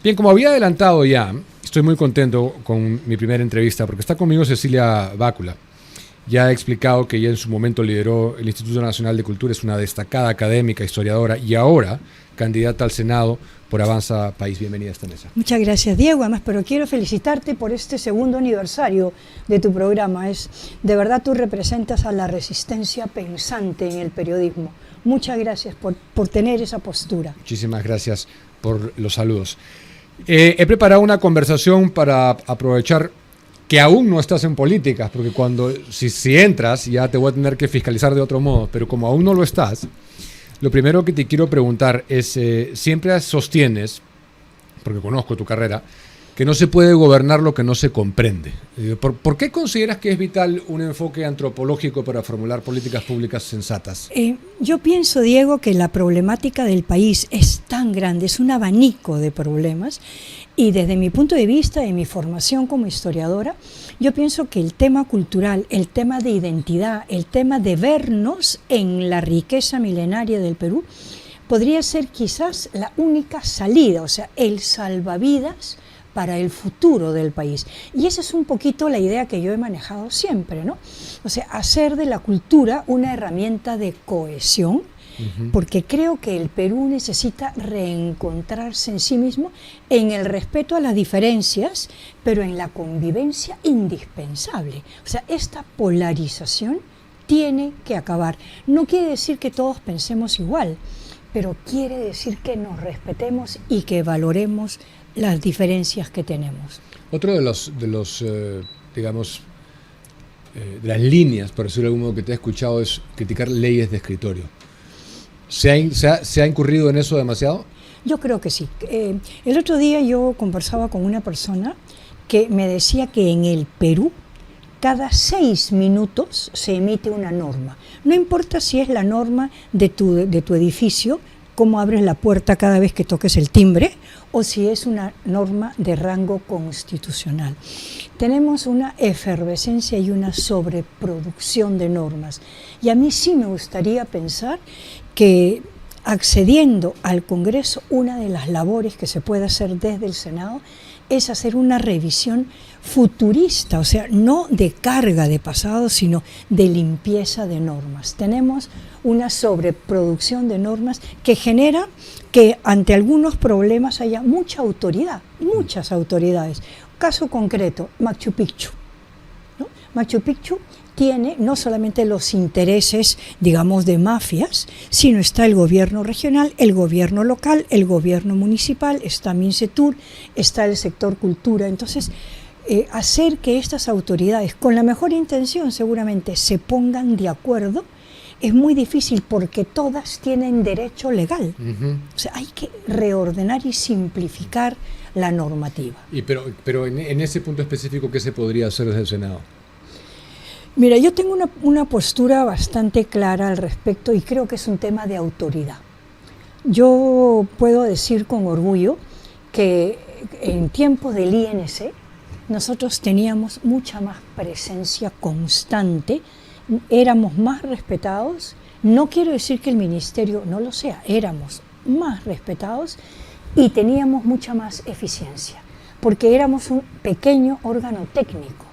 Bien, como había adelantado ya, estoy muy contento con mi primera entrevista porque está conmigo Cecilia Bácula. Ya he explicado que ella en su momento lideró el Instituto Nacional de Cultura, es una destacada académica, historiadora y ahora candidata al Senado por Avanza País. Bienvenida a esta mesa. Muchas gracias, Diego. Además, pero quiero felicitarte por este segundo aniversario de tu programa. De verdad, tú representas a la resistencia pensante en el periodismo. Muchas gracias por tener esa postura. Muchísimas gracias por los saludos. He preparado una conversación para aprovechar que aún no estás en políticas, porque si entras ya te voy a tener que fiscalizar de otro modo, pero como aún no lo estás, lo primero que te quiero preguntar es, siempre sostienes, porque conozco tu carrera, que no se puede gobernar lo que no se comprende. ¿Por qué consideras que es vital un enfoque antropológico para formular políticas públicas sensatas? Yo pienso, Diego, que la problemática del país es tan grande, es un abanico de problemas, y desde mi punto de vista y mi formación como historiadora, yo pienso que el tema cultural, el tema de identidad, el tema de vernos en la riqueza milenaria del Perú, podría ser quizás la única salida, o sea, el salvavidas para el futuro del país. Y esa es un poquito la idea que yo he manejado siempre, ¿no? O sea, hacer de la cultura una herramienta de cohesión, porque creo que el Perú necesita reencontrarse en sí mismo en el respeto a las diferencias, pero en la convivencia indispensable. O sea, esta polarización tiene que acabar. No quiere decir que todos pensemos igual, pero quiere decir que nos respetemos y que valoremos las diferencias que tenemos. Otro de las líneas, por decirlo de algún modo, que te he escuchado es criticar leyes de escritorio. ¿Se ha incurrido en eso demasiado? Yo creo que sí. El otro día yo conversaba con una persona que me decía que en el Perú cada 6 minutos se emite una norma. No importa si es la norma de tu edificio, cómo abres la puerta cada vez que toques el timbre, o si es una norma de rango constitucional. Tenemos una efervescencia y una sobreproducción de normas. Y a mí sí me gustaría pensar que accediendo al Congreso, una de las labores que se puede hacer desde el Senado es hacer una revisión futurista, o sea, no de carga de pasado, sino de limpieza de normas. Tenemos una sobreproducción de normas que genera que ante algunos problemas haya mucha autoridad, muchas autoridades. Caso concreto, Machu Picchu, ¿no? Machu Picchu tiene no solamente los intereses, digamos, de mafias, sino está el gobierno regional, el gobierno local, el gobierno municipal, está Mincetur, está el sector cultura. Entonces, hacer que estas autoridades, con la mejor intención seguramente, se pongan de acuerdo, es muy difícil porque todas tienen derecho legal. O sea, hay que reordenar y simplificar la normativa. Pero en ese punto específico, ¿qué se podría hacer desde el Senado? Mira, yo tengo una postura bastante clara al respecto y creo que es un tema de autoridad. Yo puedo decir con orgullo que en tiempos del INC nosotros teníamos mucha más presencia constante, éramos más respetados. No quiero decir que el ministerio no lo sea, éramos más respetados y teníamos mucha más eficiencia, porque éramos un pequeño órgano técnico.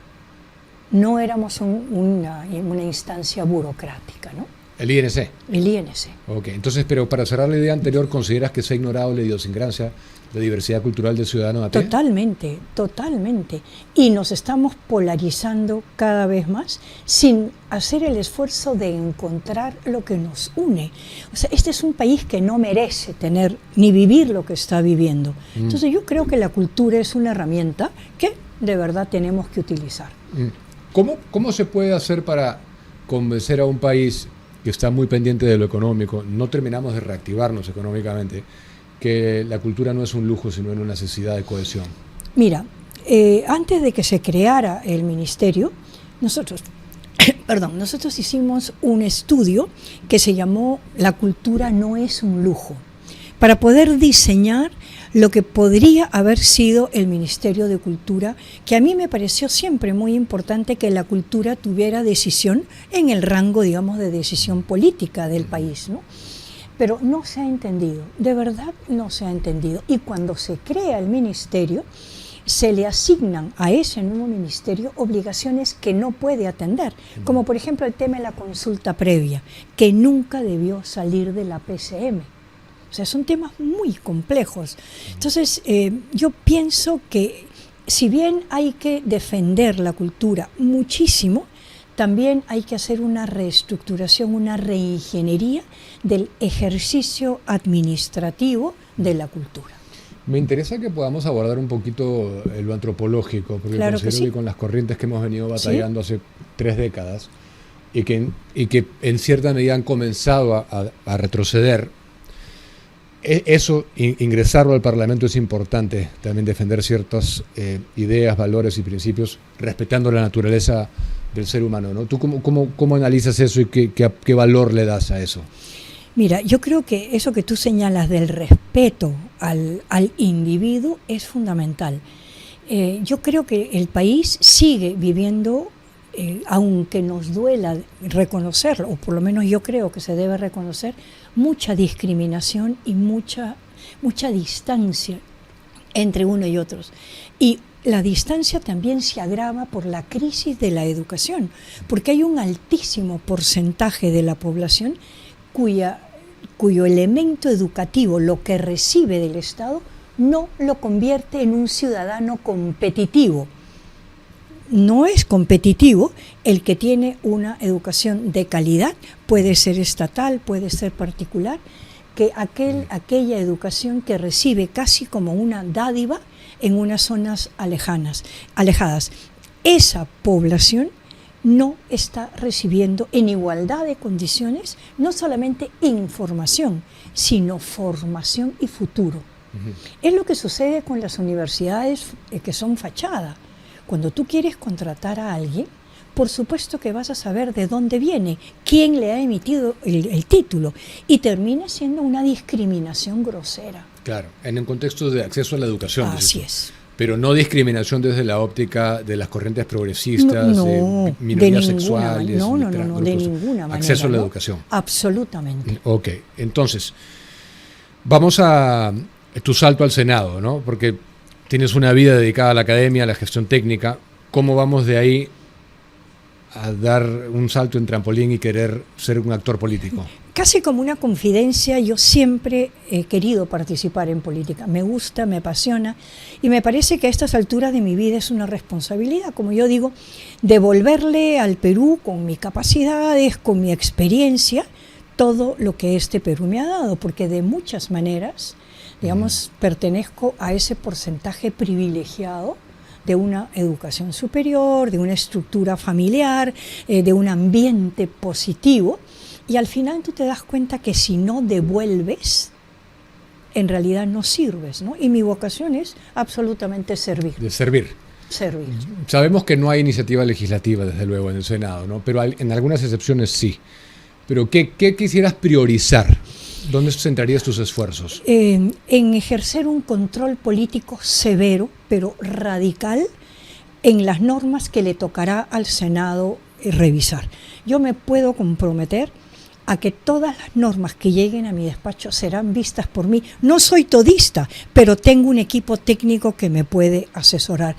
No éramos una instancia burocrática, ¿no? ¿El INC? El INC. Ok, entonces, pero para cerrar la idea anterior, ¿consideras que se ha ignorado la idiosincrasia, la diversidad cultural del ciudadano de a pie? Totalmente, totalmente. Y nos estamos polarizando cada vez más sin hacer el esfuerzo de encontrar lo que nos une. O sea, este es un país que no merece tener ni vivir lo que está viviendo. Entonces yo creo que la cultura es una herramienta que de verdad tenemos que utilizar. ¿Cómo se puede hacer para convencer a un país que está muy pendiente de lo económico, no terminamos de reactivarnos económicamente, que la cultura no es un lujo, sino una necesidad de cohesión? Mira, antes de que se creara el ministerio, nosotros hicimos un estudio que se llamó La cultura no es un lujo, para poder diseñar lo que podría haber sido el Ministerio de Cultura, que a mí me pareció siempre muy importante que la cultura tuviera decisión en el rango, digamos, de decisión política del país, ¿no? Pero no se ha entendido, de verdad no se ha entendido. Y cuando se crea el ministerio, se le asignan a ese nuevo ministerio obligaciones que no puede atender, como por ejemplo el tema de la consulta previa, que nunca debió salir de la PCM. O sea, son temas muy complejos. Entonces, yo pienso que si bien hay que defender la cultura muchísimo, también hay que hacer una reestructuración, una reingeniería del ejercicio administrativo de la cultura. Me interesa que podamos abordar un poquito lo antropológico, porque claro considero que con las corrientes que hemos venido batallando hace 3 décadas y que en cierta medida han comenzado a retroceder, eso, ingresarlo al Parlamento es importante, también defender ciertas ideas, valores y principios, respetando la naturaleza del ser humano, ¿no? ¿Tú cómo analizas eso y qué valor le das a eso? Mira, yo creo que eso que tú señalas del respeto al individuo es fundamental. Yo creo que el país sigue viviendo, aunque nos duela reconocerlo, o por lo menos yo creo que se debe reconocer, mucha discriminación y mucha distancia entre uno y otros. Y la distancia también se agrava por la crisis de la educación, porque hay un altísimo porcentaje de la población cuyo elemento educativo, lo que recibe del Estado, no lo convierte en un ciudadano competitivo. No es competitivo el que tiene una educación de calidad, puede ser estatal, puede ser particular, que aquella educación que recibe casi como una dádiva en unas zonas alejadas. Esa población no está recibiendo en igualdad de condiciones no solamente información, sino formación y futuro. Es lo que sucede con las universidades que son fachada. Cuando tú quieres contratar a alguien, por supuesto que vas a saber de dónde viene, quién le ha emitido el título, y termina siendo una discriminación grosera. Claro, en el contexto de acceso a la educación. Así es. Pero no discriminación desde la óptica de las corrientes progresistas, de minorías sexuales. No, de ninguna manera. Acceso a la educación. Absolutamente. Ok, entonces, vamos a tu salto al Senado, ¿no? Porque tienes una vida dedicada a la academia, a la gestión técnica. ¿Cómo vamos de ahí a dar un salto en trampolín y querer ser un actor político? Casi como una confidencia, yo siempre he querido participar en política. Me gusta, me apasiona y me parece que a estas alturas de mi vida es una responsabilidad, como yo digo, devolverle al Perú con mis capacidades, con mi experiencia, todo lo que este Perú me ha dado, porque de muchas maneras, digamos, pertenezco a ese porcentaje privilegiado de una educación superior, de una estructura familiar, de un ambiente positivo. Y al final tú te das cuenta que si no devuelves, en realidad no sirves, ¿no? Y mi vocación es absolutamente servir. De servir. Servir. Sabemos que no hay iniciativa legislativa, desde luego, en el Senado, ¿no? Pero en algunas excepciones sí. Pero ¿qué quisieras priorizar? ¿Dónde centrarías tus esfuerzos? En ejercer un control político severo, pero radical, en las normas que le tocará al Senado revisar. Yo me puedo comprometer a que todas las normas que lleguen a mi despacho serán vistas por mí. No soy todista, pero tengo un equipo técnico que me puede asesorar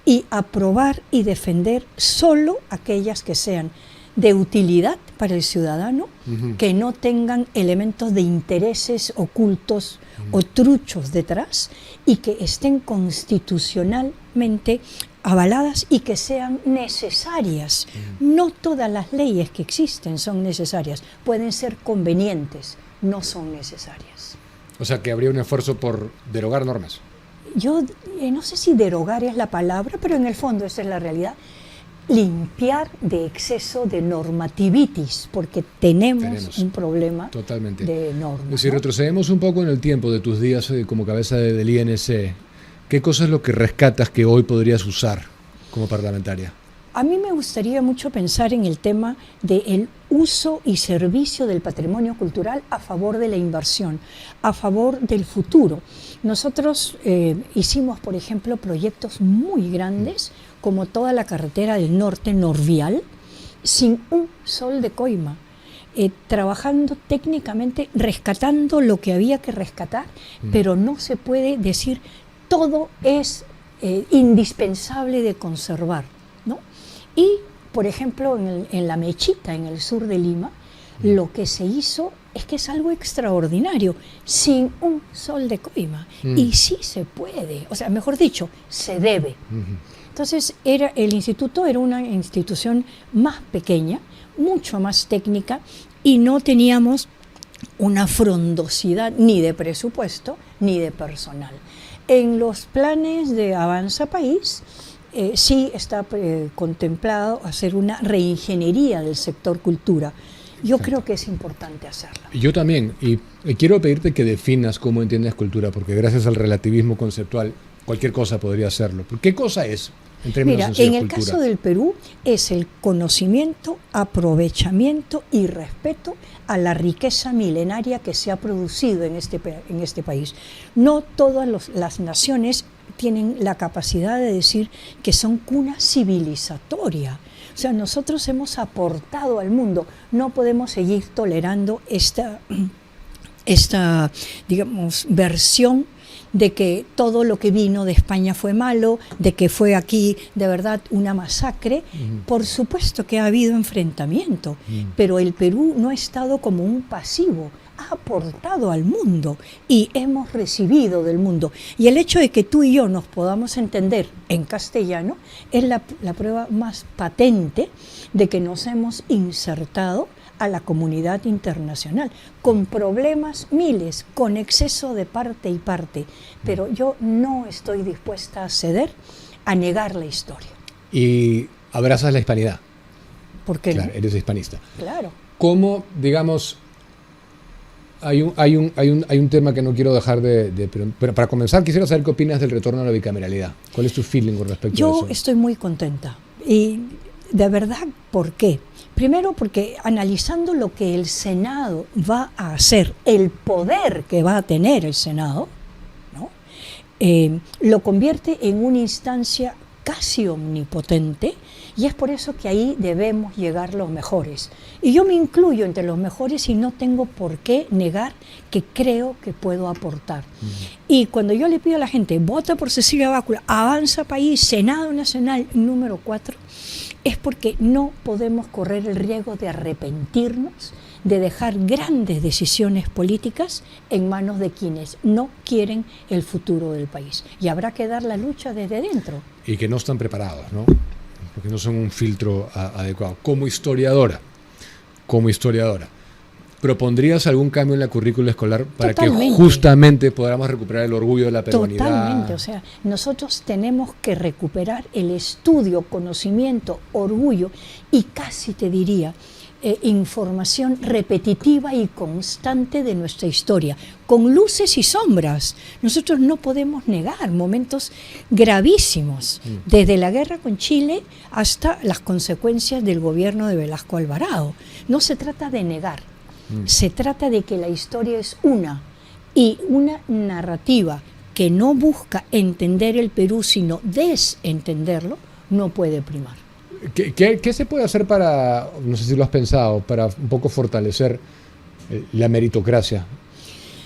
y aprobar y defender solo aquellas que sean de utilidad para el ciudadano, que no tengan elementos de intereses ocultos o truchos detrás y que estén constitucionalmente avaladas y que sean necesarias. No todas las leyes que existen son necesarias, pueden ser convenientes, no son necesarias. O sea, que habría un esfuerzo por derogar normas. Yo no sé si derogar es la palabra, pero en el fondo esa es la realidad. Limpiar de exceso de normativitis, porque tenemos un problema totalmente de normas. Si retrocedemos un poco en el tiempo de tus días como cabeza del INC, ¿qué cosa es lo que rescatas que hoy podrías usar como parlamentaria? A mí me gustaría mucho pensar en el tema del uso y servicio del patrimonio cultural a favor de la inversión, a favor del futuro. Nosotros hicimos, por ejemplo, proyectos muy grandes, como toda la carretera del norte, Norvial, sin un sol de coima. trabajando técnicamente, rescatando lo que había que rescatar, pero no se puede decir todo es indispensable de conservar, ¿no? Y, por ejemplo, en La Mechita, en el sur de Lima, lo que se hizo es que es algo extraordinario, sin un sol de coima. Y sí se puede, o sea, mejor dicho, se debe. Entonces, el instituto era una institución más pequeña, mucho más técnica, y no teníamos una frondosidad ni de presupuesto ni de personal. En los planes de Avanza País sí está contemplado hacer una reingeniería del sector cultura. Yo creo que es importante hacerlo. Yo también, y quiero pedirte que definas cómo entiendes cultura, porque gracias al relativismo conceptual cualquier cosa podría hacerlo. ¿Qué cosa es? En términos sencillos, en el cultura. caso del Perú es el conocimiento, aprovechamiento y respeto a la riqueza milenaria que se ha producido en este país. No todas las naciones tienen la capacidad de decir que son cuna civilizatoria. O sea, nosotros hemos aportado al mundo. No podemos seguir tolerando esta digamos, versión de que todo lo que vino de España fue malo, de que fue aquí de verdad una masacre. Por supuesto que ha habido enfrentamiento, pero el Perú no ha estado como un pasivo, ha aportado al mundo y hemos recibido del mundo. Y el hecho de que tú y yo nos podamos entender en castellano es la prueba más patente de que nos hemos insertado a la comunidad internacional, con problemas miles, con exceso de parte y parte, pero yo no estoy dispuesta a ceder, a negar la historia. Y abrazas la hispanidad. ¿Por qué Claro, no? eres hispanista. Claro. ¿Cómo, digamos, hay un tema que no quiero dejar pero para comenzar quisiera saber qué opinas del retorno a la bicameralidad? ¿Cuál es tu feeling con respecto a eso? Yo estoy muy contenta y de verdad, ¿por qué? Primero porque analizando lo que el Senado va a hacer, el poder que va a tener el Senado, ¿no? Lo convierte en una instancia casi omnipotente y es por eso que ahí debemos llegar los mejores. Y yo me incluyo entre los mejores y no tengo por qué negar que creo que puedo aportar. Y cuando yo le pido a la gente, vota por Cecilia Bácula, Avanza País, Senado Nacional número 4, es porque no podemos correr el riesgo de arrepentirnos, de dejar grandes decisiones políticas en manos de quienes no quieren el futuro del país. Y habrá que dar la lucha desde dentro. Y que no están preparados, ¿no? Porque no son un filtro adecuado. Como historiadora, ¿propondrías algún cambio en la currícula escolar para Totalmente. que justamente podamos recuperar el orgullo de la peruanidad? Totalmente, o sea, nosotros tenemos que recuperar el estudio, conocimiento, orgullo y casi te diría, información repetitiva y constante de nuestra historia, con luces y sombras. Nosotros no podemos negar momentos gravísimos, desde la guerra con Chile hasta las consecuencias del gobierno de Velasco Alvarado. No se trata de negar, se trata de que la historia es una, y una narrativa que no busca entender el Perú, sino desentenderlo, no puede primar. ¿Qué se puede hacer para, no sé si lo has pensado, para un poco fortalecer la meritocracia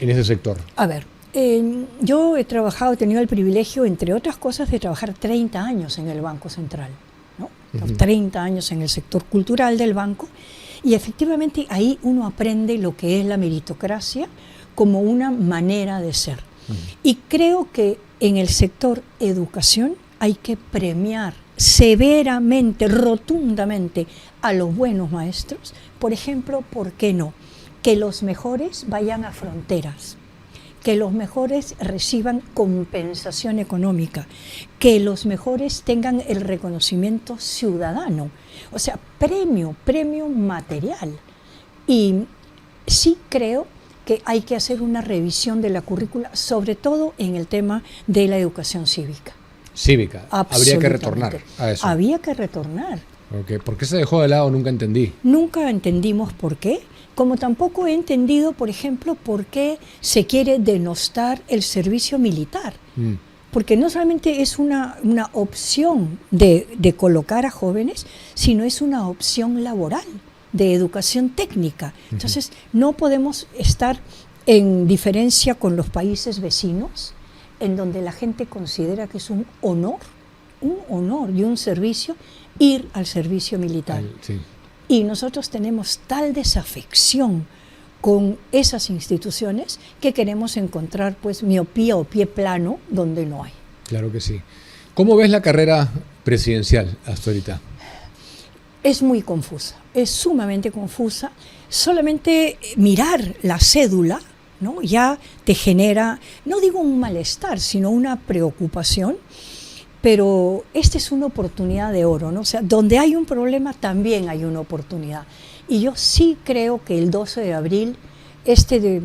en ese sector? A ver, yo he tenido el privilegio, entre otras cosas, de trabajar 30 años en el Banco Central, ¿no? 30 años en el sector cultural del banco, y efectivamente ahí uno aprende lo que es la meritocracia como una manera de ser. Y creo que en el sector educación hay que premiar severamente, rotundamente a los buenos maestros. Por ejemplo, ¿por qué no? Que los mejores vayan a fronteras, que los mejores reciban compensación económica, que los mejores tengan el reconocimiento ciudadano, o sea, premio material. Y sí creo que hay que hacer una revisión de la currícula, sobre todo en el tema de la educación cívica. Habría que retornar a eso. Había que retornar. Okay. ¿Por qué se dejó de lado? Nunca entendí. Nunca entendimos por qué, como tampoco he entendido, por ejemplo, por qué se quiere denostar el servicio militar. Porque no solamente es una opción de colocar a jóvenes, sino es una opción laboral. de educación técnica. Entonces, no podemos estar en diferencia con los países vecinos, en donde la gente considera que es un honor y un servicio ir al servicio militar. Sí. Y nosotros tenemos tal desafección con esas instituciones que queremos encontrar pues miopía o pie plano donde no hay. Claro que sí. ¿Cómo ves la carrera presidencial hasta ahorita? Es muy confusa, es sumamente confusa. Solamente mirar la cédula, ¿no?, ya te genera, no digo un malestar, sino una preocupación. Pero esta es una oportunidad de oro, ¿no? O sea, donde hay un problema también hay una oportunidad. Y yo sí creo que el 12 de abril, de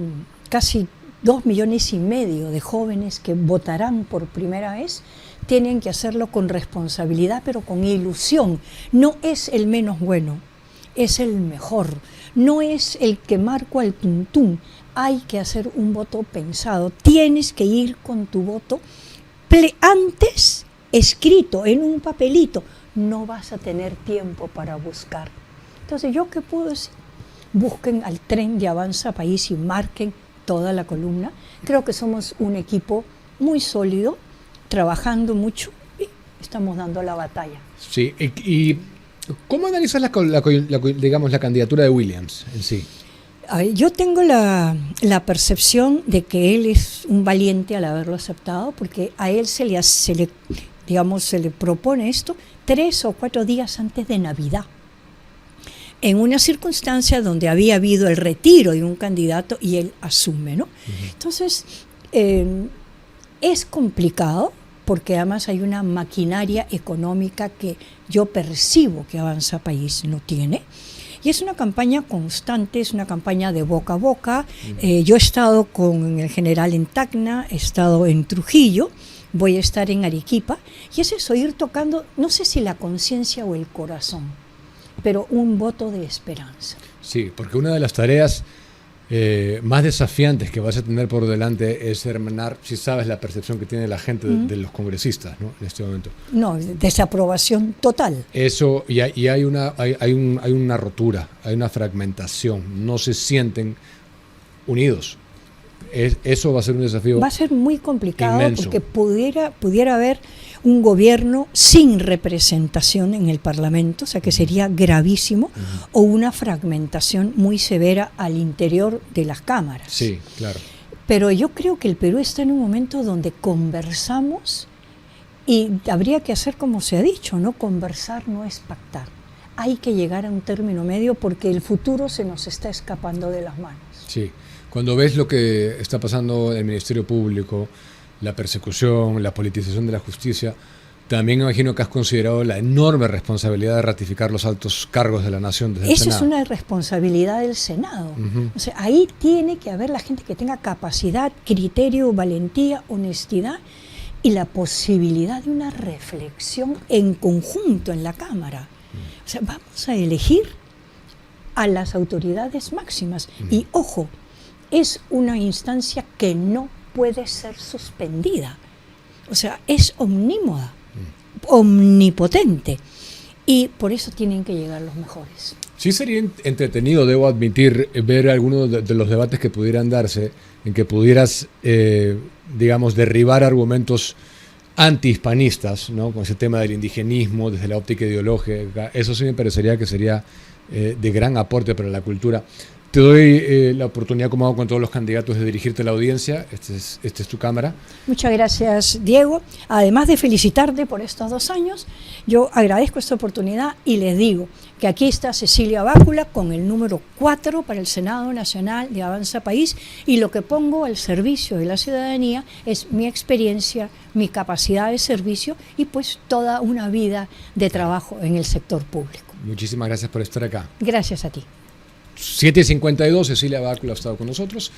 casi 2,5 millones de jóvenes que votarán por primera vez, tienen que hacerlo con responsabilidad, pero con ilusión. No es el menos bueno, es el mejor. No es el que marco al tuntún. Hay que hacer un voto pensado. Tienes que ir con tu voto antes escrito en un papelito. No vas a tener tiempo para buscar. Entonces, ¿yo qué puedo decir? Busquen al tren de Avanza País y marquen toda la columna. Creo que somos un equipo muy sólido, trabajando mucho y estamos dando la batalla. Sí, y ¿cómo analizas digamos, la candidatura de Williams en sí? Yo tengo la percepción de que él es un valiente al haberlo aceptado, porque a él se le propone esto 3 o 4 días antes de Navidad, en una circunstancia donde había habido el retiro de un candidato y él asume, ¿no? Uh-huh. Entonces, es complicado, porque además hay una maquinaria económica que yo percibo que Avanza País no tiene. Y es una campaña constante, es una campaña de boca a boca. Yo he estado con el general en Tacna, he estado en Trujillo, voy a estar en Arequipa. Y es eso, ir tocando, no sé si la conciencia o el corazón, pero un voto de esperanza. Sí, porque una de las tareas más desafiantes que vas a tener por delante es hermanar, si sabes, la percepción que tiene la gente de los congresistas, ¿no?, en este momento. No, desaprobación total. Eso, y hay una rotura, hay una fragmentación, no se sienten unidos. Eso va a ser un desafío. Va a ser muy complicado inmenso, porque pudiera haber un gobierno sin representación en el Parlamento, o sea que sería gravísimo, o una fragmentación muy severa al interior de las cámaras. Sí, claro. Pero yo creo que el Perú está en un momento donde conversamos y habría que hacer como se ha dicho, ¿no? Conversar no es pactar. Hay que llegar a un término medio porque el futuro se nos está escapando de las manos. Sí. Cuando ves lo que está pasando en el Ministerio Público, la persecución, la politización de la justicia, también imagino que has considerado la enorme responsabilidad de ratificar los altos cargos de la nación desde el Senado. Eso es una responsabilidad del Senado. O sea, ahí tiene que haber la gente que tenga capacidad, criterio, valentía, honestidad y la posibilidad de una reflexión en conjunto en la Cámara. O sea, vamos a elegir a las autoridades máximas. Y ojo, es una instancia que no puede ser suspendida. O sea, es omnímoda, omnipotente. Y por eso tienen que llegar los mejores. Sí sería entretenido, debo admitir, ver algunos de los debates que pudieran darse, en que pudieras, digamos, derribar argumentos antihispanistas, ¿no?, con ese tema del indigenismo, desde la óptica ideológica. Eso sí me parecería que sería de gran aporte para la cultura. Te doy la oportunidad, como hago con todos los candidatos, de dirigirte a la audiencia. Esta es tu cámara. Muchas gracias, Diego. Además de felicitarte por estos 2 años, yo agradezco esta oportunidad y les digo que aquí está Cecilia Bácula con el número 4 para el Senado Nacional de Avanza País, y lo que pongo al servicio de la ciudadanía es mi experiencia, mi capacidad de servicio y pues toda una vida de trabajo en el sector público. Muchísimas gracias por estar acá. Gracias a ti. 7:52, Cecilia Bácula ha estado con nosotros.